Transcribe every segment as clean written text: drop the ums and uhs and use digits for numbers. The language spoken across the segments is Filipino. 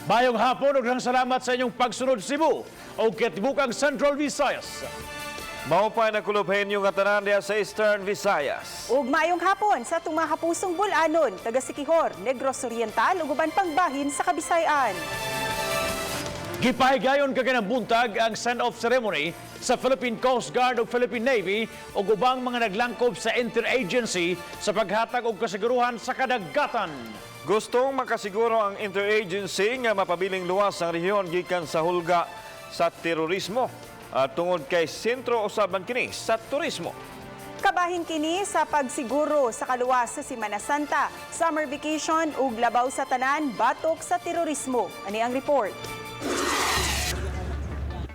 Mayong hapon ug salamat sa inyong pagsunod Cebu o kitibukang Central Visayas. Mao pa nakulubhen yung atanan diya sa Eastern Visayas. Ug maayong hapon sa itong mga kapusong bulanon, taga Siquijor, Negros Oriental ug uban pang bahin sa Kabisayan. Gipahigayon kaganang buntag ang send-off ceremony sa Philippine Coast Guard ug Philippine Navy ug ubang mga naglangkob sa interagency sa paghatag og kasiguruhan sa kadagatan. Gustong makasiguro ang interagency nga mapabiling luwas ang rehiyon gikan sa hulga sa terorismo at tungod kay sentro usaban kini sa turismo. Kabahin kini sa pagsiguro sa kaluwas sa Semana Santa, summer vacation ug labaw sa tanan batok sa terorismo. Ani ang report.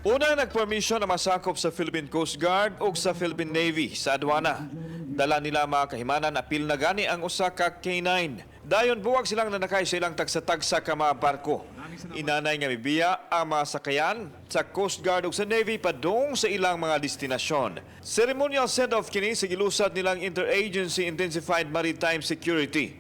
Una nagpermisyon na masakop sa Philippine Coast Guard ug sa Philippine Navy sa adwana. Dala nila mga kahimanan apil na gani ang usa ka K9. Dayon buwag silang nanakay sa ilang tagsa-tagsa ka mga barko. Inanay nga mibiya ang mga sakayan sa Coast Guard ug sa Navy padung sa ilang mga destinasyon. Ceremonial send-off kini sa gilusad nilang Interagency Intensified Maritime Security.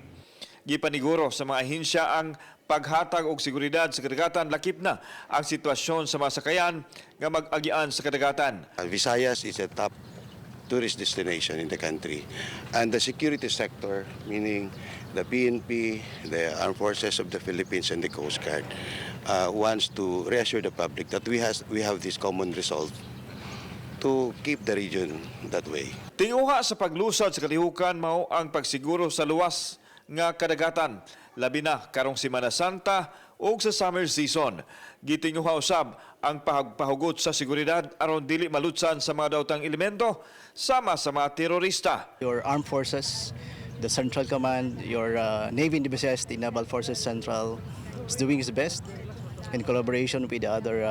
Gipaniguro sa mga ahensya ang paghatag og seguridad sa kadagatan, lakip na ang sitwasyon sa mga sakayan nga mag-agian sa kadagatan. Visayas is a top tourist destination in the country. And the security sector, meaning the PNP, the Armed Forces of the Philippines and the Coast Guard, wants to reassure the public that we have this common resolve to keep the region that way. Tinguha sa paglusad sa kalihukan mao ang pagsiguro sa luwas nga kadagatan, labi na karong Semana Santa ug sa summer season. Gitinguha usab ang pahugot sa seguridad aron dili malutsan sa mga daotang elemento sama sa mga terorista. Your armed forces, the Central Command, your Navy in the Visayas, the Naval Forces Central is doing its best in collaboration with the other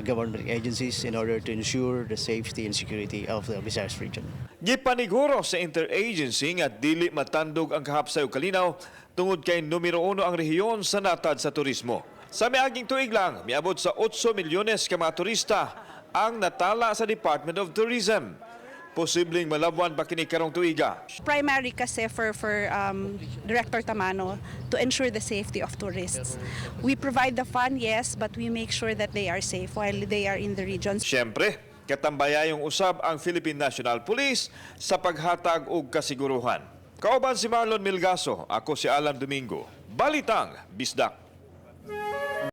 government agencies in order to ensure the safety and security of the Visayas region. Gipaniguro sa interagency nga dili matandog ang kahapsay ug kalinaw tungod kay numero 1 ang rehiyon sa natad sa turismo. Sa miaging tuig lang, miabot sa 8 milyones ka mga turista ang natala sa Department of Tourism. Posibleng malabwan pa kini karong tuiga. Primary kasi for Director Tamano to ensure the safety of tourists. We provide the fund, yes, but we make sure that they are safe while they are in the regions. Siyempre, katambayayong usab ang Philippine National Police sa paghatag og kasiguruhan. Kauban si Marlon Milgaso, ako si Alan Domingo. Balitang Bisdak.